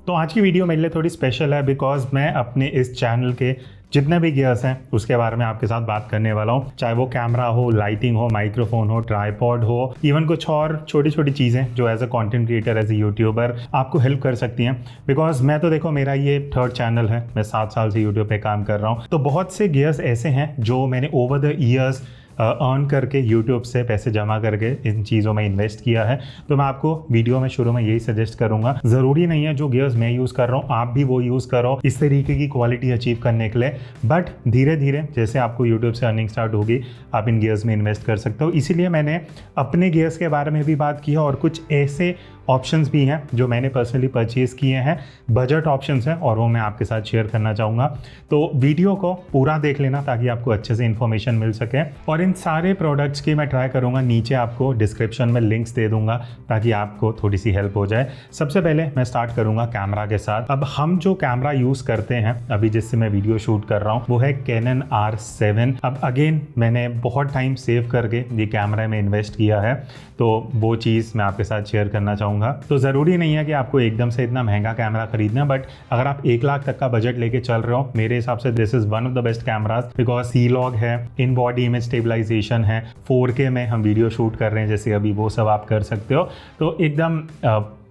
तो आज की वीडियो मेरे लिए थोड़ी स्पेशल है बिकॉज मैं अपने इस चैनल के जितने भी गियर्स हैं उसके बारे में आपके साथ बात करने वाला हूँ। चाहे वो कैमरा हो, लाइटिंग हो, माइक्रोफोन हो, ट्राइपॉड हो, इवन कुछ और छोटी छोटी चीज़ें जो as a content creator, as a YouTuber आपको हेल्प कर सकती हैं। बिकॉज मैं तो देखो, मेरा ये 3rd चैनल है, मैं 7 साल से यूट्यूब पे काम कर रहा हूँ। तो बहुत से गियर्स ऐसे हैं जो मैंने ओवर द ईयर्स अर्न करके यूट्यूब से पैसे जमा करके इन चीज़ों में इन्वेस्ट किया है। तो मैं आपको वीडियो में शुरू में यही सजेस्ट करूंगा, ज़रूरी नहीं है जो गियर्स मैं यूज़ कर रहा हूँ आप भी वो यूज़ करो इस तरीके की क्वालिटी अचीव करने के लिए। बट धीरे धीरे जैसे आपको यूट्यूब से अर्निंग स्टार्ट होगी आप इन गियर्स में इन्वेस्ट कर सकते हो। इसीलिए मैंने अपने गियर्स के बारे में भी बात की है और कुछ ऐसे ऑप्शंस भी हैं जो मैंने पर्सनली परचेज़ किए हैं, बजट ऑप्शंस हैं, और वो मैं आपके साथ शेयर करना चाहूँगा। तो वीडियो को पूरा देख लेना ताकि आपको अच्छे से इन्फॉर्मेशन मिल सके। और इन सारे प्रोडक्ट्स की मैं ट्राई करूँगा, नीचे आपको डिस्क्रिप्शन में लिंक्स दे दूँगा ताकि आपको थोड़ी सी हेल्प हो जाए। सबसे पहले मैं स्टार्ट करूँगा कैमरा के साथ। अब हम जो कैमरा यूज़ करते हैं अभी जिससे मैं वीडियो शूट कर रहा हूँ वो है कैनन R7। अब अगेन मैंने बहुत टाइम सेव करके ये कैमरा में इन्वेस्ट किया है, तो वो चीज़ मैं आपके साथ शेयर करना चाहूँगा। तो ज़रूरी नहीं है कि आपको एकदम से इतना महंगा कैमरा खरीदना, बट अगर आप 1 लाख तक का बजट लेके चल रहे हो, मेरे हिसाब से this is one of the best cameras. Because C-Log है, इन बॉडी इमेज स्टेबलाइजेशन है, 4K में हम वीडियो शूट कर रहे हैं जैसे अभी, वो सब आप कर सकते हो। तो एकदम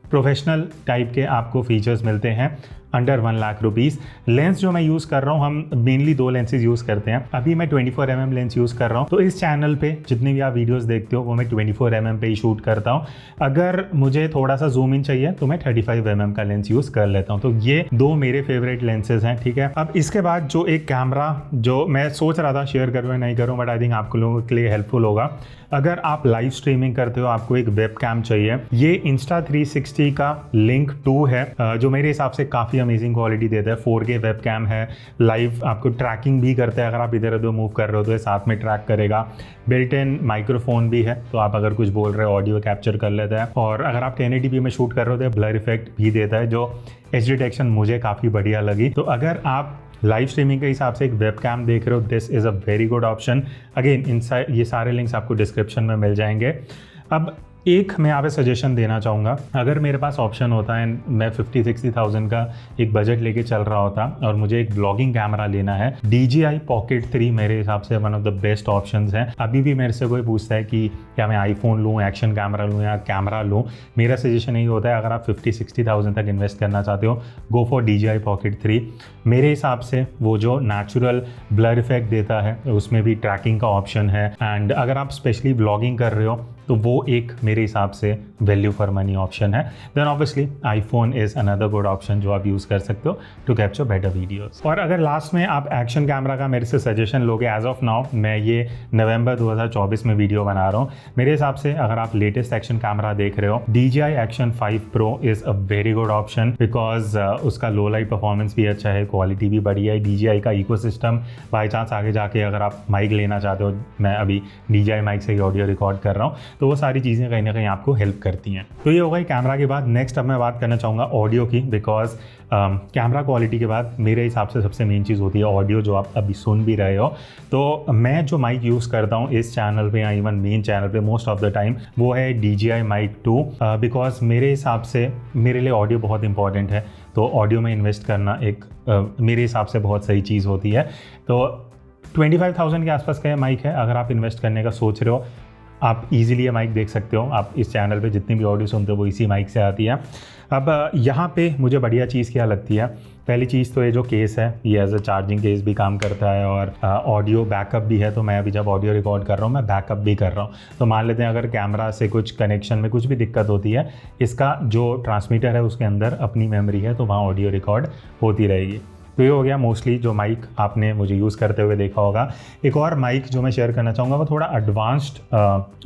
प्रोफेशनल टाइप के आपको फीचर्स मिलते हैं अंडर 1 लाख रुपीज़। लेंस जो मैं यूज़ कर रहा हूँ, हम मेनली 2 लेंसेज यूज़ करते हैं। अभी मैं 24mm लेंस यूज़ कर रहा हूँ। तो इस चैनल पे जितनी भी आप वीडियोस देखते हो वो मैं 24mm पे ही शूट करता हूँ। अगर मुझे थोड़ा सा जूम इन चाहिए तो मैं 35mm का लेंस यूज़ कर लेता हूँ। तो ये 2 मेरे फेवरेट लेंसेज हैं, ठीक है। अब इसके बाद जो एक कैमरा जो मैं सोच रहा था शेयर करूँ या नहीं करूँ, बट आई थिंक आपको लोगों के लिए हेल्पफुल होगा। अगर आप लाइव स्ट्रीमिंग करते हो, आपको एक वेब कैम चाहिए, ये Insta360 का Link 2 है जो मेरे हिसाब से काफ़ी अमेजिंग क्वालिटी देता है। 4K वेब कैम है, लाइव आपको ट्रैकिंग भी करता है। अगर आप इधर उधर मूव कर रहे हो तो ये साथ में ट्रैक करेगा। बिल्ट इन माइक्रोफोन भी है, तो आप अगर कुछ बोल रहे हो ऑडियो कैप्चर कर लेता है। और अगर आप 1080p में शूट कर रहे हो तो ब्लर इफेक्ट भी देता है, जो HD डिटेक्शन मुझे काफ़ी बढ़िया लगी। तो अगर आप लाइव स्ट्रीमिंग के हिसाब से एक वेब कैम देख रहे हो, this is a very good option. Again ये सारे लिंक्स आपको डिस्क्रिप्शन में मिल जाएंगे। अब एक मैं यहाँ पे सजेशन देना चाहूँगा, अगर मेरे पास ऑप्शन होता है, मैं 50-60,000 का एक बजट लेके चल रहा होता और मुझे एक ब्लॉगिंग कैमरा लेना है, DJI Pocket 3 मेरे हिसाब से one of the best options हैं। अभी भी मेरे से कोई पूछता है कि क्या मैं iPhone लूँ, एक्शन कैमरा लूँ या कैमरा लूँ, मेरा सजेशन यही होता है, अगर आप 50-60,000 तक इन्वेस्ट करना चाहते हो, गो फॉर DJI Pocket 3। मेरे हिसाब से वो जो नेचुरल ब्लर इफेक्ट देता है, उसमें भी ट्रैकिंग का ऑप्शन है, एंड अगर आप स्पेशली ब्लॉगिंग कर रहे हो तो वो एक मेरे हिसाब से वैल्यू फॉर मनी ऑप्शन है। Then obviously iPhone is another good option जो आप यूज़ कर सकते हो टू कैप्चर बेटर वीडियोस। और अगर लास्ट में आप एक्शन कैमरा का मेरे से सजेशन लोगे, एज ऑफ नाउ मैं ये नवंबर 2024 में वीडियो बना रहा हूँ, मेरे हिसाब से अगर आप लेटेस्ट एक्शन कैमरा देख रहे हो, DJI Action 5 Pro is a very good option. Because उसका लो लाइट परफॉर्मेंस भी अच्छा है, क्वालिटी भी बढ़िया है। DJI का इकोसिस्टम, बाई चांस आगे जाके अगर आप माइक लेना चाहते हो, मैं अभी DJI माइक से ही ऑडियो रिकॉर्ड कर रहा हूँ, तो वो सारी चीज़ें कहीं ना कहीं आपको हेल्प करती हैं। तो ये हो गई कैमरा के बाद। नेक्स्ट अब मैं बात करना चाहूँगा ऑडियो की। बिकॉज कैमरा क्वालिटी के बाद मेरे हिसाब से सबसे मेन चीज़ होती है ऑडियो, जो आप अभी सुन भी रहे हो। तो मैं जो माइक यूज़ करता हूँ इस चैनल पे या इवन मेन चैनल पे मोस्ट ऑफ द टाइम, वो है DJI Mic 2। बिकॉज मेरे हिसाब से मेरे लिए ऑडियो बहुत इंपॉर्टेंट है, तो ऑडियो में इन्वेस्ट करना एक मेरे हिसाब से बहुत सही चीज़ होती है। तो 25,000 के आसपास का माइक है, अगर आप इन्वेस्ट करने का सोच रहे हो, आप इजीली ये माइक देख सकते हो। आप इस चैनल पे जितनी भी ऑडियो सुनते हो वो इसी माइक से आती है। अब यहाँ पे मुझे बढ़िया चीज़ क्या लगती है, पहली चीज़ तो ये जो केस है, ये एज अ चार्जिंग केस भी काम करता है और ऑडियो बैकअप भी है। तो मैं अभी जब ऑडियो रिकॉर्ड कर रहा हूँ मैं बैकअप भी कर रहा हूँ। तो मान लेते हैं अगर कैमरा से कुछ कनेक्शन में कुछ भी दिक्कत होती है, इसका जो ट्रांसमीटर है उसके अंदर अपनी मेमोरी है, तो वहाँ ऑडियो रिकॉर्ड होती रहेगी। तो ये हो गया मोस्टली जो माइक आपने मुझे यूज़ करते हुए देखा होगा। एक और माइक जो मैं शेयर करना चाहूँगा वो थोड़ा एडवांस्ड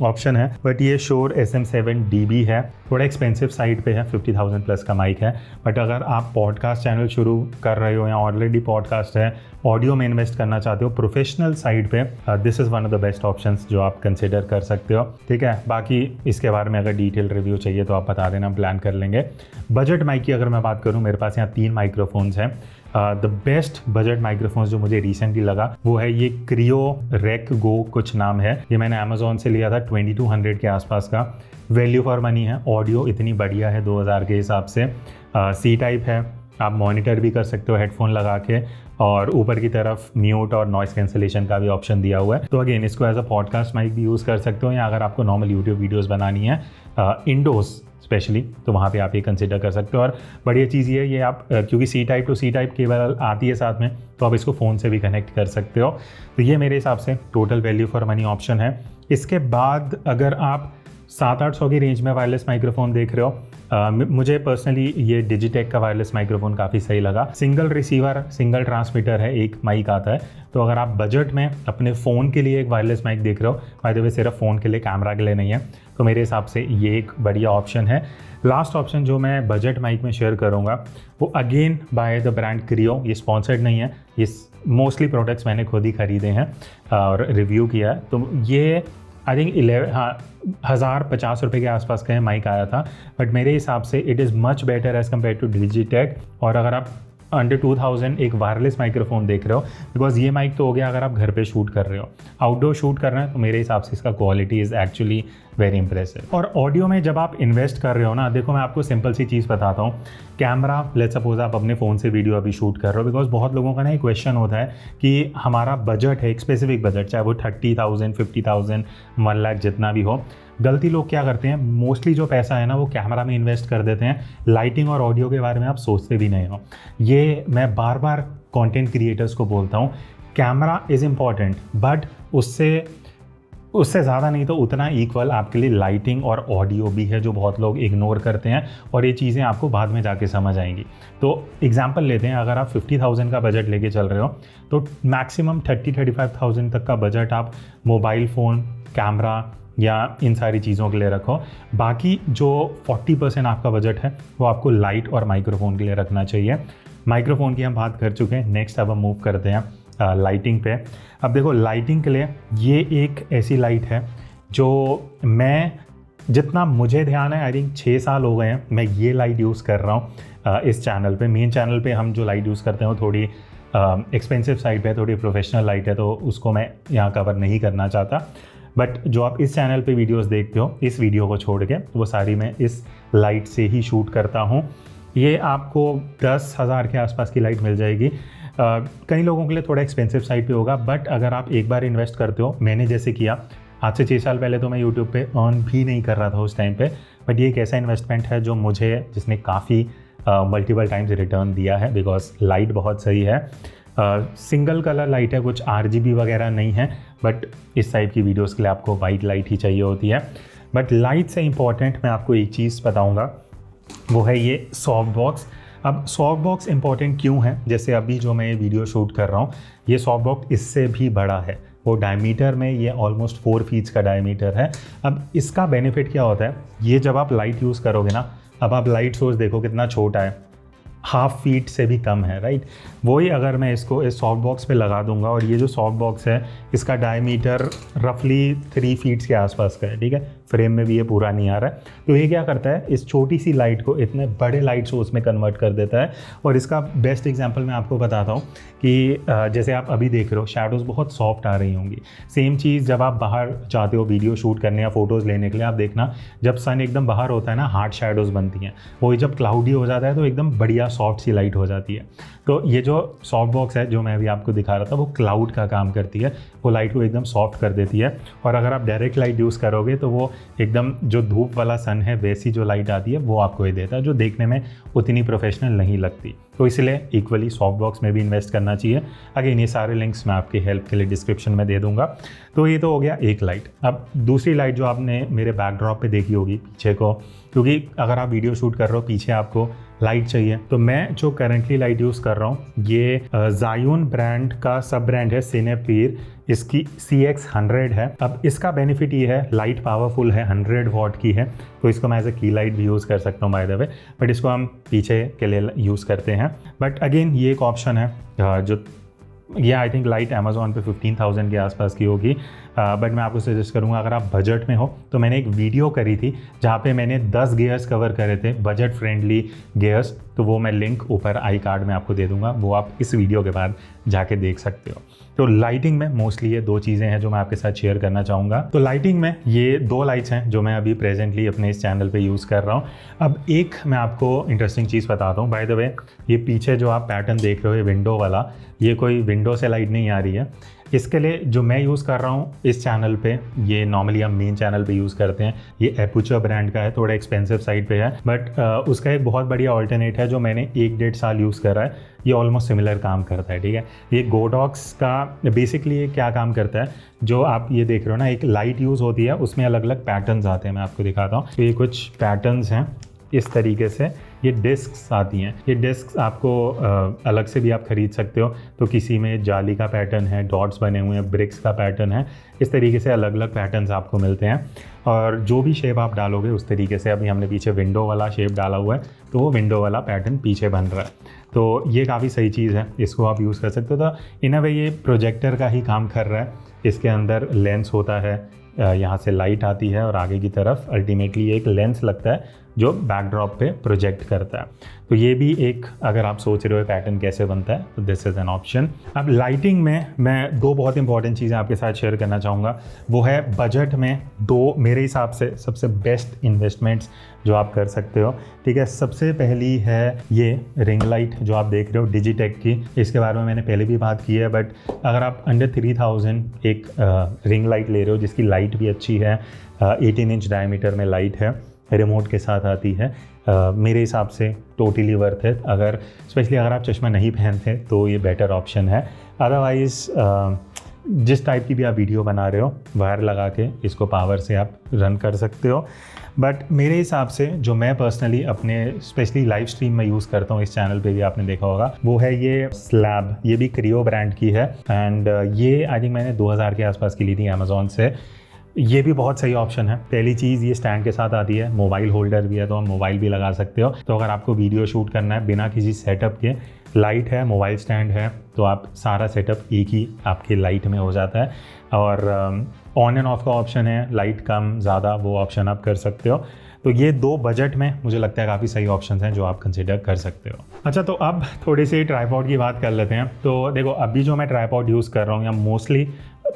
ऑप्शन है, बट ये Shure SM7DB है, थोड़ा एक्सपेंसिव साइड पे है, 50,000 प्लस का माइक है। बट अगर आप पॉडकास्ट चैनल शुरू कर रहे हो या ऑलरेडी पॉडकास्ट है, ऑडियो में इन्वेस्ट करना चाहते हो प्रोफेशनल साइड पे, this is one of the best options जो आप कंसिडर कर सकते हो, ठीक है। बाकी इसके बारे में अगर डिटेल रिव्यू चाहिए तो आप बता देना, प्लान कर लेंगे। बजट माइक की अगर मैं बात करूँ, मेरे पास यहाँ 3 माइक्रोफोन्स हैं। द बेस्ट बजट माइक्रोफोन्स जो मुझे रिसेंटली लगा वो है ये क्रियो रेक गो कुछ नाम है। ये मैंने अमेजोन से लिया था, 2200 के आसपास का। वैल्यू फॉर मनी है, ऑडियो इतनी बढ़िया है 2000 के हिसाब से। सी टाइप है, आप मॉनिटर भी कर सकते हो हेडफोन लगा के, और ऊपर की तरफ म्यूट और नॉइस कैंसिलेशन का भी ऑप्शन दिया हुआ है। तो अगेन इसको एज अ पॉडकास्ट माइक भी यूज़ कर सकते हो, या अगर आपको नॉर्मल यूट्यूब वीडियोस बनानी है इंडोर्स स्पेशली, तो वहाँ पे आप ये कंसिडर कर सकते हो। और बढ़िया चीज़ ये है, ये आप क्योंकि C type to C type cable आती है साथ में, तो आप इसको फ़ोन से भी कनेक्ट कर सकते हो। तो ये मेरे हिसाब से total value for money option है। इसके बाद अगर आप 700-800 की रेंज में वायरलेस माइक्रोफोन देख रहे हो, मुझे पर्सनली ये डिजिटेक का वायरलेस माइक्रोफोन काफ़ी सही लगा। सिंगल रिसीवर, सिंगल ट्रांसमीटर है, एक माइक आता है। तो अगर आप बजट में अपने फ़ोन के लिए एक वायरलेस माइक देख रहे हो, बाय द वे सिर्फ फ़ोन के लिए, कैमरा के लिए नहीं है, तो मेरे हिसाब से ये एक बढ़िया ऑप्शन है। लास्ट ऑप्शन जो मैं बजट माइक में शेयर करूँगा वो again by the brand Kreo. ये स्पॉन्सर्ड नहीं है, ये मोस्टली प्रोडक्ट्स मैंने खुद ही खरीदे हैं और रिव्यू किया है। तो ये आई थिंक 1050 रुपये के आसपास का माइक आया था, बट मेरे हिसाब से it is much better as compare to Digitek. और अगर आप अंडर 2000 एक वायरलेस माइक्रोफोन देख रहे हो, बिकॉज ये माइक तो हो गया अगर आप घर पे शूट कर रहे हो, आउटडोर शूट कर रहे हैं, तो मेरे हिसाब से इसका quality is actually very impressive. और ऑडियो में जब आप इन्वेस्ट कर रहे हो ना, देखो मैं आपको सिंपल सी चीज़ बताता हूँ। कैमरा, लेट्स सपोज आप अपने फ़ोन से वीडियो अभी शूट कर रहे हो, बिकॉज बहुत लोगों का ना एक क्वेश्चन होता है कि हमारा बजट है, एक स्पेसिफिक बजट, चाहे वो 30,000, 50,000, 1 लाख जितना भी हो। गलती लोग क्या करते हैं, मोस्टली जो पैसा है ना वो कैमरा में इन्वेस्ट कर देते हैं, लाइटिंग और ऑडियो के बारे में आप सोचते भी नहीं हो। ये मैं बार बार कंटेंट क्रिएटर्स को बोलता हूँ, कैमरा इज़ इम्पॉर्टेंट, बट उससे ज़्यादा नहीं तो उतना इक्वल आपके लिए लाइटिंग और ऑडियो भी है, जो बहुत लोग इग्नोर करते हैं, और ये चीज़ें आपको बाद में जाके समझ आएंगी। तो एग्जांपल लेते हैं, अगर आप 50,000 का बजट लेके चल रहे हो, तो मैक्सिमम 30-35,000 तक का बजट आप मोबाइल फ़ोन, कैमरा या इन सारी चीज़ों के लिए रखो। बाकी जो 40% आपका बजट है वो आपको लाइट और माइक्रोफोन के लिए रखना चाहिए। माइक्रोफोन की हम बात कर चुके हैं, नेक्स्ट अब हम मूव करते हैं लाइटिंग पे। अब देखो लाइटिंग के लिए ये एक ऐसी लाइट है जो मैं, जितना मुझे ध्यान है, आई थिंक 6 साल हो गए हैं मैं ये लाइट यूज़ कर रहा हूँ इस चैनल पे। मेन चैनल पे हम जो लाइट यूज़ करते हैं वो थोड़ी एक्सपेंसिव साइड पे, थोड़ी प्रोफेशनल लाइट है, तो उसको मैं यहाँ कवर नहीं करना चाहता। बट जो आप इस चैनल पे वीडियोस देखते हो, इस वीडियो को छोड़ के, वो सारी मैं इस लाइट से ही शूट करता हूँ। ये आपको 10,000 के आसपास की लाइट मिल जाएगी। कई लोगों के लिए थोड़ा एक्सपेंसिव साइड पे होगा, बट अगर आप एक बार इन्वेस्ट करते हो, मैंने जैसे किया, आज से 6 साल पहले तो मैं यूट्यूब पे अर्न भी नहीं कर रहा था उस टाइम पे, बट ये एक ऐसा इन्वेस्टमेंट है जो मुझे, जिसने काफ़ी मल्टीपल टाइम्स रिटर्न दिया है, बिकॉज लाइट बहुत सही है। सिंगल कलर लाइट है, कुछ RGB वगैरह नहीं है, बट इस टाइप की वीडियोस के लिए आपको वाइट लाइट ही चाहिए होती है। बट लाइट से इम्पॉर्टेंट मैं आपको एक चीज़ बताऊंगा, वो है ये सॉफ्ट बॉक्स। अब सॉफ्ट बॉक्स इम्पॉर्टेंट क्यों है, जैसे अभी जो मैं ये वीडियो शूट कर रहा हूँ, ये सॉफ्ट बॉक्स इससे भी बड़ा है, वो डायमीटर में ये ऑलमोस्ट 4 फीट्स का डायमीटर है। अब इसका बेनिफिट क्या होता है, ये जब आप लाइट यूज़ करोगे ना, अब आप लाइट सोर्स देखो कितना छोटा है, 1/2 फीट से भी कम है, राइट। वही अगर मैं इसको इस सॉफ्ट बॉक्स पे लगा दूंगा, और ये जो सॉफ्ट बॉक्स है इसका डायमीटर रफली 3 फीट्स के आसपास का है, ठीक है, फ्रेम में भी ये पूरा नहीं आ रहा है। तो ये क्या करता है, इस छोटी सी लाइट को इतने बड़े लाइट सोर्स में कन्वर्ट कर देता है। और इसका बेस्ट एग्जांपल मैं आपको बताता हूँ कि जैसे आप अभी देख रहे हो, शैडोज़ बहुत सॉफ्ट आ रही होंगी। सेम चीज़ जब आप बाहर जाते हो वीडियो शूट करने या फोटोज़ लेने के लिए, आप देखना जब सन एकदम बाहर होता है ना, हार्ड शैडोज़ बनती हैं, वही जब क्लाउडी हो जाता है तो एकदम बढ़िया सॉफ्ट सी लाइट हो जाती है। तो ये जो सॉफ्ट बॉक्स है जो मैं अभी आपको दिखा रहा था, वो क्लाउड का काम करती है, वो लाइट को एकदम सॉफ्ट कर देती है। और अगर आप डायरेक्ट लाइट यूज़ करोगे तो वो एकदम जो धूप वाला सन है वैसी जो लाइट आती है वो आपको ये देता है, जो देखने में उतनी प्रोफेशनल नहीं लगती। तो इसलिए इक्वली सॉफ्ट बॉक्स में भी इन्वेस्ट करना चाहिए। अगेन ये सारे लिंक्स मैं आपकी हेल्प के लिए डिस्क्रिप्शन में दे दूंगा। तो ये तो हो गया एक लाइट। अब दूसरी लाइट जो आपने मेरे बैकड्रॉप पे देखी होगी पीछे को, क्योंकि अगर आप वीडियो शूट कर रहे हो पीछे आपको लाइट चाहिए, तो मैं जो करंटली लाइट यूज़ कर रहा हूँ ये ज़ायून ब्रांड का सब ब्रांड है, सिनेपीर, इसकी CX100 है। अब इसका बेनिफिट ये है, लाइट पावरफुल है, 100 वॉट की है, तो इसको मैं एज ए की लाइट भी यूज़ कर सकता हूँ बाय द वे, बट इसको हम पीछे के लिए यूज़ करते हैं। बट अगेन ये एक ऑप्शन है जो ये आई थिंक लाइट अमेज़ॉन पे 15,000 के आसपास की होगी, बट मैं आपको सजेस्ट करूँगा अगर आप बजट में हो तो मैंने एक वीडियो करी थी जहाँ पे मैंने 10 गियर्स कवर करे थे, बजट फ्रेंडली गियर्स, तो वो मैं लिंक ऊपर आई कार्ड में आपको दे दूंगा, वो आप इस वीडियो के बाद जाके देख सकते हो। तो लाइटिंग में मोस्टली ये 2 चीज़ें हैं जो मैं आपके साथ शेयर करना चाहूँगा। तो लाइटिंग में ये 2 लाइट्स हैं जो मैं अभी प्रेजेंटली अपने इस चैनल पे यूज़ कर रहा हूँ। अब एक मैं आपको इंटरेस्टिंग चीज़ बताता हूँ। बाय द वे, ये पीछे जो आप पैटर्न देख रहे हो, ये विंडो वाला, ये कोई विंडो से लाइट नहीं आ रही है। इसके लिए जो मैं यूज़ कर रहा हूँ इस चैनल पे, ये नॉर्मली हम मेन चैनल पे यूज़ करते हैं, ये एपुचर ब्रांड का है, थोड़ा एक्सपेंसिव साइड पे है, बट उसका एक बहुत बढ़िया ऑल्टरनेट है जो मैंने 1-1.5 साल यूज़ करा है। ये ऑलमोस्ट सिमिलर काम करता है, ठीक है। ये गोडॉक्स का बेसिकली ये क्या काम करता है, जो आप ये देख रहे हो ना, एक लाइट यूज़ होती है, उसमें अलग अलग पैटर्न्स आते हैं। मैं आपको दिखाता हूँ। तो ये कुछ पैटर्न्स हैं इस तरीके से, ये डिस्क्स आती हैं। ये डिस्क्स आपको अलग से भी आप ख़रीद सकते हो। तो किसी में जाली का पैटर्न है, डॉट्स बने हुए हैं, ब्रिक्स का पैटर्न है, इस तरीके से अलग अलग पैटर्न्स आपको मिलते हैं। और जो भी शेप आप डालोगे उस तरीके से, अभी हमने पीछे विंडो वाला शेप डाला हुआ है तो वो विंडो वाला पैटर्न पीछे बन रहा है। तो ये काफ़ी सही चीज़ है, इसको आप यूज़ कर सकते हो। तो इन अ वे ये प्रोजेक्टर का ही काम कर रहा है। इसके अंदर लेंस होता है, यहाँ से लाइट आती है और आगे की तरफ अल्टीमेटली एक लेंस लगता है जो बैकड्रॉप पे प्रोजेक्ट करता है। तो ये भी एक, अगर आप सोच रहे हो पैटर्न कैसे बनता है, तो दिस इज़ एन ऑप्शन। अब लाइटिंग में मैं 2 बहुत इंपॉर्टेंट चीज़ें आपके साथ शेयर करना चाहूँगा। वो है बजट में 2 मेरे हिसाब से सबसे बेस्ट इन्वेस्टमेंट्स जो आप कर सकते हो, ठीक है। सबसे पहली है ये रिंग लाइट जो आप देख रहे हो डिजिटेक की। इसके बारे में मैंने पहले भी बात की है, बट अगर आप अंडर 3000 एक रिंग लाइट ले रहे हो जिसकी लाइट भी अच्छी है, 18 इंच डायमीटर में लाइट है, रिमोट के साथ आती है, मेरे हिसाब से टोटली वर्थ है। अगर स्पेशली अगर आप चश्मा नहीं पहनते तो ये बेटर ऑप्शन है। अदरवाइज़ जिस टाइप की भी आप वीडियो बना रहे हो, वायर लगा के इसको पावर से आप रन कर सकते हो। बट मेरे हिसाब से जो मैं पर्सनली अपने स्पेशली लाइव स्ट्रीम में यूज़ करता हूँ, इस चैनल पे भी आपने देखा होगा, वो है ये स्लैब। ये भी क्रियो ब्रांड की है एंड ये आई थिंक मैंने 2000 के आसपास की ली थी अमेज़ॉन से। ये भी बहुत सही ऑप्शन है। पहली चीज़, ये स्टैंड के साथ आती है, मोबाइल होल्डर भी है तो आप मोबाइल भी लगा सकते हो। तो अगर आपको वीडियो शूट करना है बिना किसी सेटअप के, लाइट है, मोबाइल स्टैंड है, तो आप सारा सेटअप एक ही आपकी लाइट में हो जाता है। और ऑन एंड ऑफ का ऑप्शन है, लाइट कम ज़्यादा वो ऑप्शन आप कर सकते हो। तो ये 2 बजट में मुझे लगता है काफ़ी सही ऑप्शन हैं जो आप कंसिडर कर सकते हो। अच्छा, तो अब थोड़ी सी ट्राइपॉड की बात कर लेते हैं। तो देखो, अभी जो मैं ट्राइपॉड यूज़ कर रहा हूँ, या मोस्टली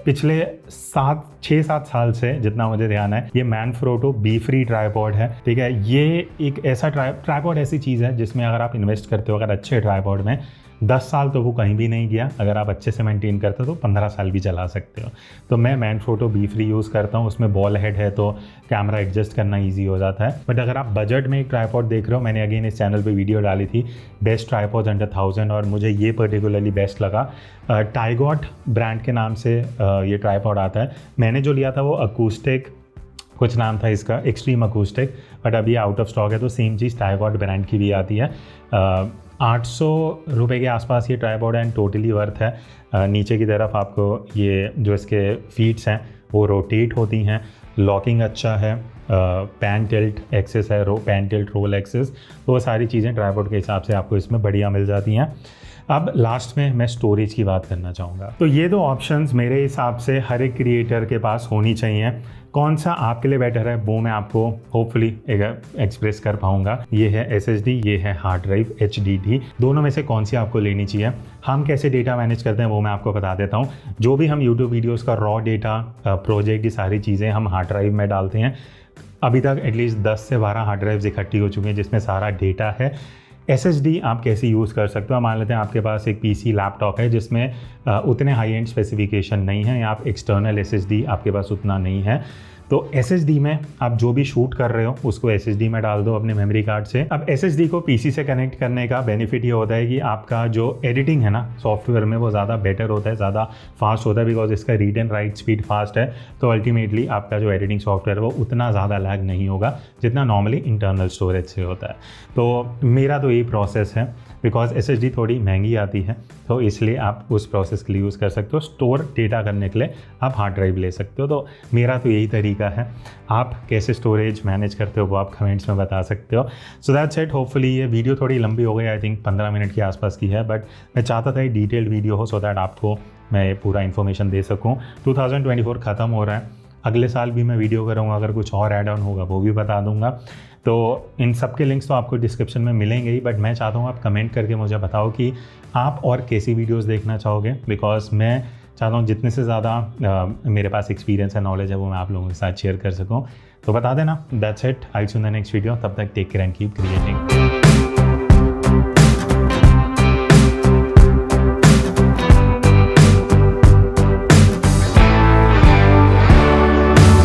पिछले 6-7 साल से जितना मुझे ध्यान है, ये मैनफ्रोटो बी फ्री ट्राइपॉड है, ठीक है। ये एक ऐसा ट्राइपॉड ऐसी चीज़ है जिसमें अगर आप इन्वेस्ट करते हो अगर अच्छे ट्राइपॉड में, 10 साल तो वो कहीं भी नहीं गया। अगर आप अच्छे से मेंटेन करते हो तो 15 साल भी चला सकते हो। तो मैं मैनफ्रोटो बी फ्री यूज़ करता हूँ। उसमें बॉल हेड है तो कैमरा एडजस्ट करना ईजी हो जाता है। बट अगर आप बजट में एक ट्राइपॉड देख रहे हो, मैंने अगेन इस चैनल पे वीडियो डाली थी बेस्ट ट्राइपॉड अंडर 1000, और मुझे ये पर्टिकुलरली बेस्ट लगा। टाइगॉट ब्रांड के नाम से ये ट्राइपॉड आता है। मैंने जो लिया था वो अकूस्टिक कुछ नाम था इसका, एक्सट्रीम अकूस्टिक, बट अभी आउट ऑफ स्टॉक है। तो सेम चीज़ टाइगॉट ब्रांड की भी आती है। 800 रुपये के आसपास ये ट्राइपॉड एंड टोटली वर्थ है। नीचे की तरफ आपको ये जो इसके फीट्स हैं वो रोटेट होती हैं, लॉकिंग अच्छा है, पैन टिल्ट एक्सेस है, पैन टिल्ट रोल एक्सेस, तो वो सारी चीज़ें ट्राइपॉड के हिसाब से आपको इसमें बढ़िया मिल जाती हैं। अब लास्ट में मैं स्टोरेज की बात करना चाहूँगा। तो ये 2 ऑप्शंस मेरे हिसाब से हर एक क्रिएटर के पास होनी चाहिए। कौन सा आपके लिए बेटर है वो मैं आपको होपफुली एक्सप्रेस कर पाऊँगा। ये है SSD, ये है हार्ड ड्राइव HDD। दोनों में से कौन सी आपको लेनी चाहिए। हम कैसे डेटा मैनेज करते हैं वो मैं आपको बता देता हूँ। जो भी हम यूट्यूब वीडियोज़ का रॉ डेटा, प्रोजेक्ट, ये सारी चीज़ें हम हार्ड ड्राइव में डालते हैं। अभी तक एटलीस्ट 10 से 12 हार्ड ड्राइव्स इकट्ठी हो चुकी हैं जिसमें सारा डेटा है। SSD आप कैसे यूज़ कर सकते हो। मान लेते हैं आपके पास एक PC लैपटॉप है जिसमें उतने हाई एंड स्पेसिफिकेशन नहीं है, या आप एक्सटर्नल SSD आपके पास उतना नहीं है, तो SSD में आप जो भी शूट कर रहे हो उसको SSD में डाल दो अपने मेमोरी कार्ड से। अब SSD को PC से कनेक्ट करने का बेनिफिट ये होता है कि आपका जो एडिटिंग है ना सॉफ्टवेयर में, वो ज़्यादा बेटर होता है, ज़्यादा फास्ट होता है, बिकॉज इसका read and right speed fast है। तो अल्टीमेटली आपका जो एडिटिंग सॉफ्टवेयर है वो उतना ज़्यादा लैग नहीं होगा जितना नॉर्मली इंटरनल स्टोरेज से होता है। तो मेरा तो यही प्रोसेस है, बिकॉज SSD थोड़ी महंगी आती है, तो इसलिए आप उस प्रोसेस के लिए यूज़ कर सकते हो। स्टोर डेटा करने के लिए आप हार्ड ड्राइव ले सकते हो। तो मेरा तो यही तरीका है। आप कैसे स्टोरेज मैनेज करते हो वो आप कमेंट्स में बता सकते हो। So that's it. होपफुली ये वीडियो थोड़ी लंबी हो गई, आई थिंक 15 मिनट के आसपास की है, बट मैं चाहता था ये डिटेल्ड वीडियो हो सो दैट आपको मैं पूरा इन्फॉर्मेशन दे सकूँ। 2024 ख़त्म हो रहा है, अगले साल भी मैं वीडियो करूँगा, अगर कुछ और ऐड ऑन होगा वो भी बता दूंगा। तो इन सब के लिंक्स तो आपको डिस्क्रिप्शन में मिलेंगे ही, बट मैं चाहता हूँ आप कमेंट करके मुझे बताओ कि आप और कैसी वीडियोस देखना चाहोगे, बिकॉज मैं चाहता हूँ जितने से ज़्यादा मेरे पास एक्सपीरियंस है, नॉलेज है, वो मैं आप लोगों के साथ शेयर कर सकूँ। तो बता देना। That's it, I will see you in the next video. तब तक take care and keep creating.